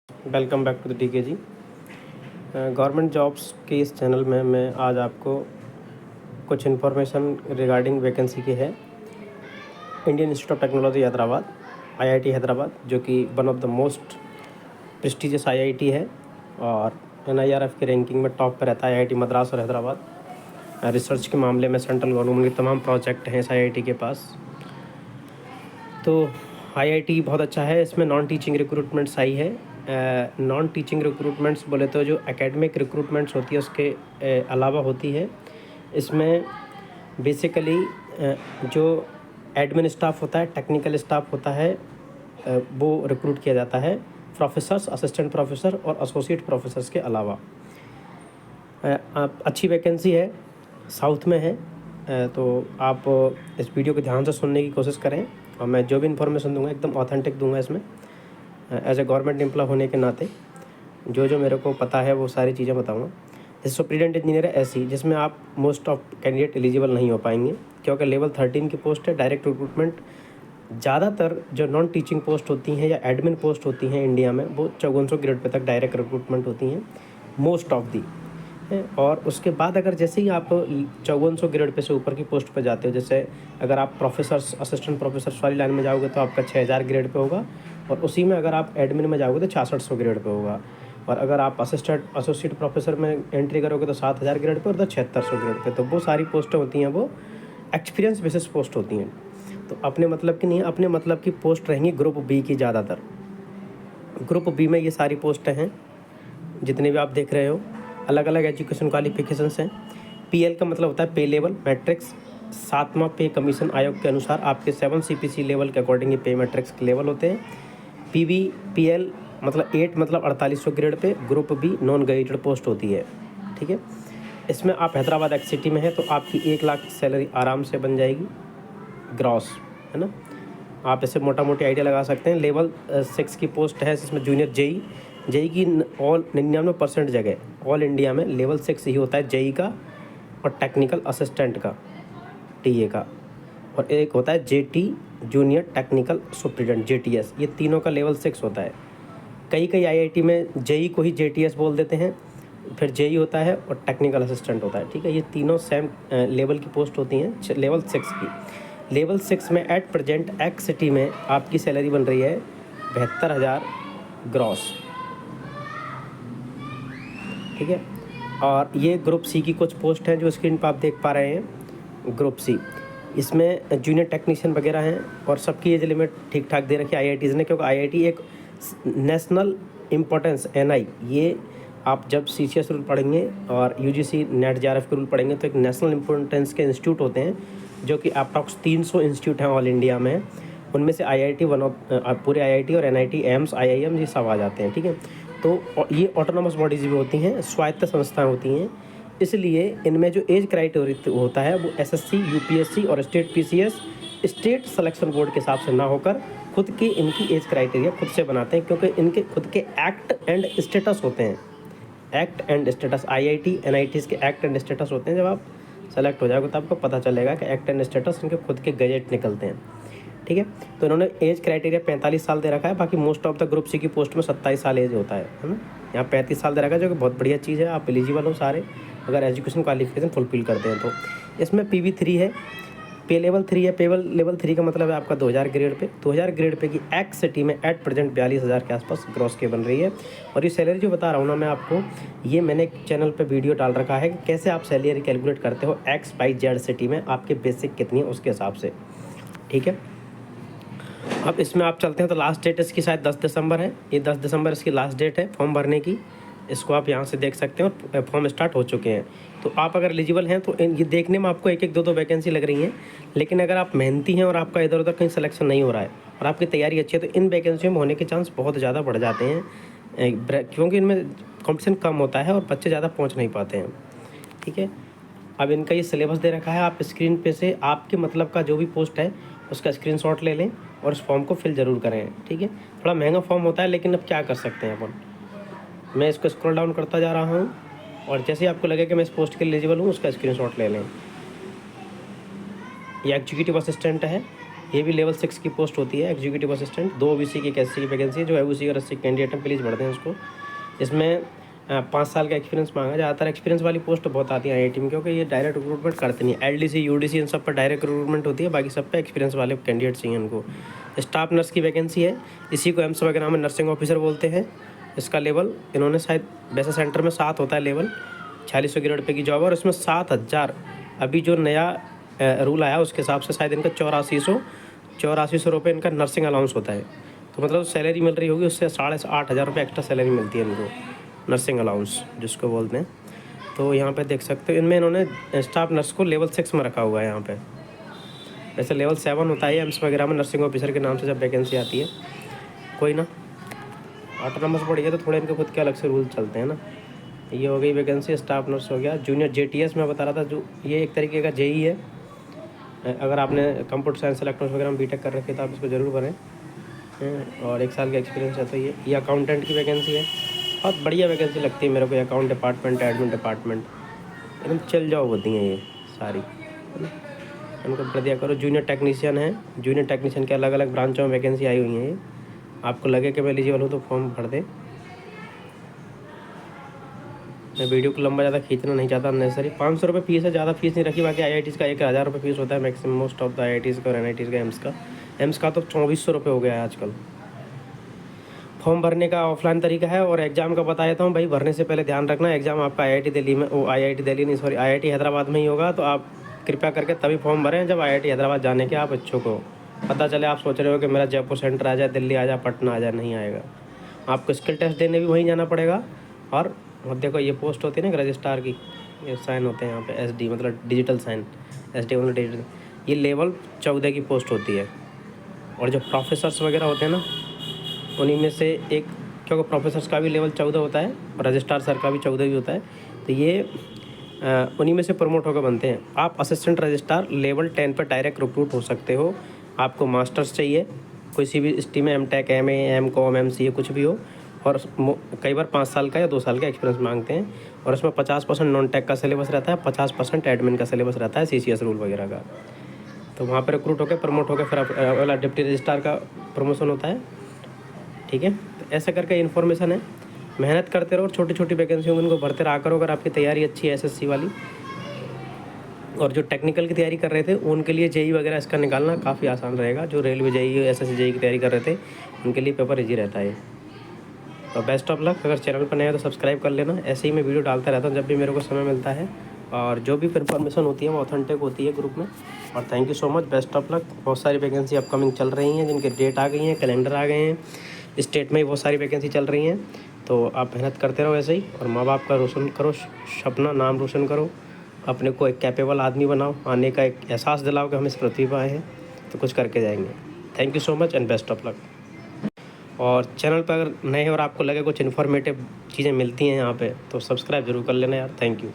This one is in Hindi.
वेलकम बैक टू द टीके जी। गवर्नमेंट जॉब्स के इस चैनल में मैं आज आपको कुछ इन्फॉर्मेशन रिगार्डिंग वैकेंसी की है। Indian institute of technology Hyderabad, IIT Hyderabad, जो कि one of the most prestigious IIT है और एनआईआरएफ की रैंकिंग में टॉप पर रहता है आईआईटी मद्रास और हैदराबाद। रिसर्च के मामले में सेंट्रल गवर्नमेंट के तमाम प्रोजेक्ट हैं इस आईआईटी के पास। तो आईआईटी बहुत अच्छा है। इसमें नॉन टीचिंग रिक्रूटमेंट्स आई है। नॉन टीचिंग रिक्रूटमेंट्स बोले तो जो एकेडमिक रिक्रूटमेंट्स होती है उसके अलावा होती है। इसमें बेसिकली जो एडमिन स्टाफ होता है, टेक्निकल स्टाफ होता है, वो रिक्रूट किया जाता है प्रोफेसर्स, असिस्टेंट प्रोफेसर और एसोसिएट प्रोफेसर्स के अलावा। अच्छी वैकेंसी है, साउथ में है। तो आप इस वीडियो को ध्यान से सुनने की कोशिश करें और मैं जो भी इन्फॉर्मेशन दूंगा एकदम ऑथेंटिक दूंगा। इसमें एज ए गवर्नमेंट एम्प्लॉय होने के नाते जो मेरे को पता है वो सारी चीज़ें बताऊंगा। जैसे सुप्रीडेंट इंजीनियर है ऐसी, जिसमें आप मोस्ट ऑफ कैंडिडेट एलिजिबल नहीं हो पाएंगे क्योंकि लेवल 13 की पोस्ट है। डायरेक्ट रिक्रूटमेंट ज़्यादातर जो नॉन टीचिंग पोस्ट होती हैं या एडमिन पोस्ट होती हैं इंडिया में, वो 5400 ग्रेड पे तक डायरेक्ट रिक्रूटमेंट होती हैं मोस्ट ऑफ दी है। और उसके बाद अगर जैसे ही आप 5400 ग्रेड पे से ऊपर की पोस्ट पे जाते हो, जैसे अगर आप प्रोफेसर्स, असिस्टेंट प्रोफेसर वाली लाइन में जाओगे तो आपका 6000 ग्रेड पे होगा, और उसी में अगर आप एडमिन में जाओगे तो 6600 ग्रेड पे होगा। और अगर आप असिस्टेंट एसोसिएट प्रोफेसर में एंट्री करोगे तो 7000 ग्रेड पे और तो 7600 ग्रेड पे। तो वो सारी पोस्टें होती हैं, वो एक्सपीरियंस बेसिस पोस्ट होती हैं। तो अपने मतलब की नहीं है, अपने मतलब की पोस्ट रहेंगी ग्रुप बी की ज़्यादातर। ग्रुप बी में ये सारी पोस्टें हैं जितने भी आप देख रहे हो। अलग अलग एजुकेशन क्वालिफिकेशंस हैं। पीएल का मतलब होता है पे लेवल मैट्रिक्स। 7वां पे कमीशन आयोग के अनुसार आपके 7 सीपीसी लेवल के अकॉर्डिंग ये पे मैट्रिक्स के लेवल होते हैं। पीवी पीएल मतलब 8 मतलब 4800 grade pay group B non gazetted post होती है। ठीक है। इसमें आप हैदराबाद एक्स सिटी में है तो आपकी 1 लाख सैलरी आराम से बन जाएगी ग्रॉस, है ना। आप ऐसे मोटा मोटी आइडिया लगा सकते हैं। लेवल 6 की पोस्ट है जिसमें जूनियर जेई की ऑल 99% जगह ऑल इंडिया में लेवल 6 ही होता है जेई का और टेक्निकल असिस्टेंट का, टीए का। और एक होता है jetty junior technical superintendent, JTS. ये तीनों का लेवल 6 होता है। कई आईआईटी में जेई को ही जेटीएस बोल देते हैं, फिर जेई होता है और टेक्निकल असिस्टेंट होता है। ठीक है। ये तीनों सेम लेवल की पोस्ट होती हैं लेवल 6 की। लेवल 6 में एट प्रेजेंट एक्स सिटी में आपकी सैलरी बन रही है 72,000 ग्रॉस। ठीक है। और ये ग्रुप सी की कुछ पोस्ट हैं जो स्क्रीन पर आप देख पा रहे हैं। ग्रुप सी, इसमें जूनियर टेक्नीशियन वगैरह हैं और सबकी एज लिमिट ठीक ठाक दे रखी है आईआईटीज़ ने, क्योंकि आईआईटी एक नेशनल इम्पोर्टेंस एनआई, ये आप जब सीसीएस रूल पढ़ेंगे और यूजीसी नेट जेआरएफ के रूल पढ़ेंगे तो एक नेशनल इम्पोर्टेंस के इंस्टीट्यूट होते हैं जो कि अप्रॉक्स 300 इंस्टीट्यूट हैं ऑल इंडिया में। उनमें से आईआईटी वन ऑफ पूरे आईआईटी और एनआईटी, एम्स, आईआईएम ये सब आ जाते हैं। ठीक है। तो ये ऑटोनॉमस बॉडीज़ भी होती हैं, स्वायत्त संस्थाएं होती हैं। इसलिए इनमें जो एज क्राइटेरिया होता है वो एसएससी, यूपीएससी और state PCS, state selection board के हिसाब से ना होकर खुद की इनकी एज क्राइटेरिया खुद से बनाते हैं, क्योंकि इनके खुद के एक्ट एंड स्टेटस होते हैं। Act and status, IIT NITs के एक्ट एंड स्टेटस होते हैं। जब आप सेलेक्ट हो जाओगे तो आपको पता चलेगा कि एक्ट एंड स्टेटस इनके खुद के गजेट निकलते हैं। ठीक है। तो इन्होंने एज क्राइटेरिया 45 साल दे रखा है। बाकी most of the group C की पोस्ट में 27 साल एज होता है ना। यहाँ 35 साल दे रखा है, जो कि बहुत बढ़िया चीज़ है। आप एलिजिबल हो सारे अगर एजुकेशन क्वालिफिकेशन फुलफिल करते हैं तो। इसमें पीवी 3 है, पे लेवल 3 है। पे लेवल 3 का मतलब है आपका 2000 ग्रेड पे। 2000 ग्रेड पे की एक्स सिटी में एट प्रेजेंट 42,000 के आसपास ग्रॉस के बन रही है। और ये सैलरी जो बता रहा हूँ ना मैं आपको, ये मैंने एक चैनल पे वीडियो डाल रखा है कि कैसे आप सैलरी कैलकुलेट करते हो एक्स बाई जेड सिटी में, आपके बेसिक कितनी है उसके हिसाब से। ठीक है। अब इसमें आप चलते हैं तो लास्ट डेट इसकी शायद 10 दिसंबर है। ये 10 दिसंबर इसकी लास्ट डेट है फॉर्म भरने की। इसको आप यहाँ से देख सकते हैं और फॉर्म स्टार्ट हो चुके हैं। तो आप अगर एलिजिबल हैं तो ये देखने में आपको 1-1, 2-2 वैकेंसी लग रही हैं, लेकिन अगर आप मेहनती हैं और आपका इधर उधर कहीं सिलेक्शन नहीं हो रहा है और आपकी तैयारी अच्छी है तो इन वैकेंसियों में होने के चांस बहुत ज़्यादा बढ़ जाते हैं, क्योंकि इनमें कॉम्पिटिशन कम होता है और बच्चे ज़्यादा पहुँच नहीं पाते हैं। ठीक है। अब इनका ये सिलेबस दे रखा है, आप स्क्रीन पे से आपके मतलब का जो भी पोस्ट है उसका स्क्रीनशॉट ले लें और इस फॉर्म को फिल ज़रूर करें। ठीक है। थोड़ा महंगा फॉर्म होता है, लेकिन अब क्या कर सकते हैं अपन। मैं इसको स्क्रॉल डाउन करता जा रहा हूँ और जैसे ही आपको लगे कि मैं इस पोस्ट के लिए एलिजिबल हूँ उसका स्क्रीनशॉट ले लें। ये एग्जीक्यूटिव असिस्टेंट है, ये भी लेवल 6 की पोस्ट होती है, एग्जीक्यूटिव असिस्टेंट। 2 ओबीसी की, एक एससी की वैकेंसी है। जो ओबीसी और एससी कैंडिडेट हैं प्लीज़ भर दें उसको। इसमें 5 साल का एक्सपीरियंस मांगा। ज़्यादातर एक्सपीरियंस वाली पोस्ट बहुत आती है आईआईटी में, क्योंकि ये डायरेक्ट रिक्रूटमेंट करते नहीं। एलडीसी, यूडीसी इन सब पर डायरेक्ट रिक्रूटमेंट होती है, बाकी सब पे एक्सपीरियंस वाले कैंडिडेट चाहिए उनको। स्टाफ नर्स की वैकेंसी है, इसी को एम्स वगैरह में नर्सिंग ऑफिसर बोलते हैं। इसका लेवल इन्होंने शायद, वैसे सेंटर में 7 होता है लेवल, 4600 ग्रेड पे की जॉब है। और इसमें 7000, अभी जो नया रूल आया उसके हिसाब से शायद इनका 8400 रुपये इनका नर्सिंग अलाउंस होता है। तो मतलब सैलरी मिल रही होगी उससे 8500 रुपये एक्स्ट्रा सैलरी मिलती है इनको, नर्सिंग अलाउंस जिसको बोलते हैं। तो यहाँ पे देख सकते हो इनमें इन्होंने स्टाफ नर्स को लेवल 6 में रखा हुआ है यहाँ पे। वैसे लेवल 7 होता है एम्स वगैरह में नर्सिंग ऑफिसर के नाम से जब वैकेंसी आती है। कोई ना, ऑटोनॉमस बॉडी है तो थोड़े इनके खुद के अलग से रूल चलते हैं ना। ये हो गई वैकेंसी, स्टाफ नर्स हो गया। जूनियर जेटीएस मैं बता रहा था, जो ये एक तरीके का जेई है। अगर आपने कंप्यूटर साइंस इलेक्ट्रॉनिक्स वगैरह में बीटेक कर रखे तो आप इसको ज़रूर भरें। और 1 साल का एक्सपीरियंस है। तो ये अकाउंटेंट की वैकेंसी है। बहुत बढ़िया वैकेंसी लगती है मेरे को, अकाउंट डिपार्टमेंट, एडमिन डिपार्टमेंट, एकदम चल जाओ होती हैं ये सारी, है ना। इनको भर दिया करो। जूनियर टेक्नीशियन है, जूनियर टेक्नीशियन के अलग अलग ब्रांचों में वैकेंसी आई हुई हैं। ये आपको लगे कि मैं एलिजिबल हूँ तो फॉर्म भर दे। मैं वीडियो को लंबा ज़्यादा खींचना नहीं चाहता नेसेसरी। 500 रुपये फीस है, ज़्यादा फीस नहीं रखी। बाकी आईआईटीज़ का 1000 रुपये फीस होता है maximum, most of the IITs का और एनआईटीज़ का। एम्स का तो 2400 रुपये हो गया है आजकल। फॉर्म भरने का ऑफलाइन तरीका है। और एग्ज़ाम का बता देता हूँ भाई, भरने से पहले ध्यान रखना, एग्ज़ाम आपका आईआईटी दिल्ली में, आईआईटी दिल्ली नहीं सॉरी, आईआईटी हैदराबाद में ही होगा। तो आप कृपया करके तभी फॉर्म भरें जब आईआईटी हैदराबाद जाने के आप इच्छुक हो। पता चले आप सोच रहे हो कि मेरा जयपुर सेंटर आ जाए, दिल्ली आ जाए, पटना आ जाए, नहीं आएगा। आपको स्किल टेस्ट देने भी वहीं जाना पड़ेगा। और देखो ये पोस्ट होती है ना रजिस्ट्रार की, ये साइन होते हैं यहाँ पे, एसडी मतलब डिजिटल साइन, एसडी मतलब डिजिटल। ये लेवल 14 की पोस्ट होती है। और जो प्रोफेसर्स वगैरह होते हैं ना, उन्हीं में से एक, क्योंकि प्रोफेसर्स का भी लेवल 14 होता है और रजिस्ट्रार सर का भी 14 ही होता है। तो ये उन्हीं में से प्रमोट होकर बनते हैं। आप असिस्टेंट रजिस्ट्रार लेवल 10 पर डायरेक्ट रिक्रूट हो सकते हो। आपको मास्टर्स चाहिए किसी भी स्ट्रीम में, एमटेक, एमए, एमकॉम, एमसीए कुछ भी हो। और कई बार 5 साल का या 2 साल का एक्सपीरियंस मांगते हैं। और इसमें 50% नॉन टेक का सिलेबस रहता है, 50% एडमिन का सिलेबस रहता है, सीसीएस रूल वगैरह का। तो वहाँ पर रिक्रूट होकर प्रमोट होकर फिर अगला डिप्टी रजिस्ट्रार का प्रमोशन होता है। ठीक है, तो ऐसा करके इन्फॉर्मेशन है। मेहनत करते रहो और छोटी छोटी वैकेंसी होंगी उनको भरते रहा करो। अगर आपकी तैयारी अच्छी है एसएससी वाली, और जो टेक्निकल की तैयारी कर रहे थे उनके लिए जेई वगैरह इसका निकालना काफ़ी आसान रहेगा। जो रेलवे जेई, एसएससी जेई की तैयारी कर रहे थे उनके लिए पेपर ईजी रहता है। तो बेस्ट ऑफ लक। अगर चैनल पर नया है तो सब्सक्राइब कर लेना। ऐसे ही मैं वीडियो डालता रहता हूँ जब भी मेरे को समय मिलता है। और जो भी इन्फॉर्मेशन होती है वो ऑथेंटिक होती है ग्रुप में। और thank you so much, best of luck. बहुत सारी वैकेंसी अपकमिंग चल रही हैं, जिनके डेट आ गई हैं, कैलेंडर आ गए हैं। स्टेट में ही बहुत सारी वैकेंसी चल रही हैं। तो आप मेहनत करते रहो ऐसे ही, और माँ बाप का रोशन करो, अपना नाम रोशन करो, अपने को एक कैपेबल आदमी बनाओ, आने का एक एहसास दिलाओ कि हम इस पृथ्वी पर आए हैं तो कुछ करके जाएंगे। Thank you so much and best of luck. और चैनल पर अगर नए और आपको लगे कुछ इन्फॉर्मेटिव चीज़ें मिलती हैं यहाँ पे, तो सब्सक्राइब जरूर कर लेना यार। Thank you.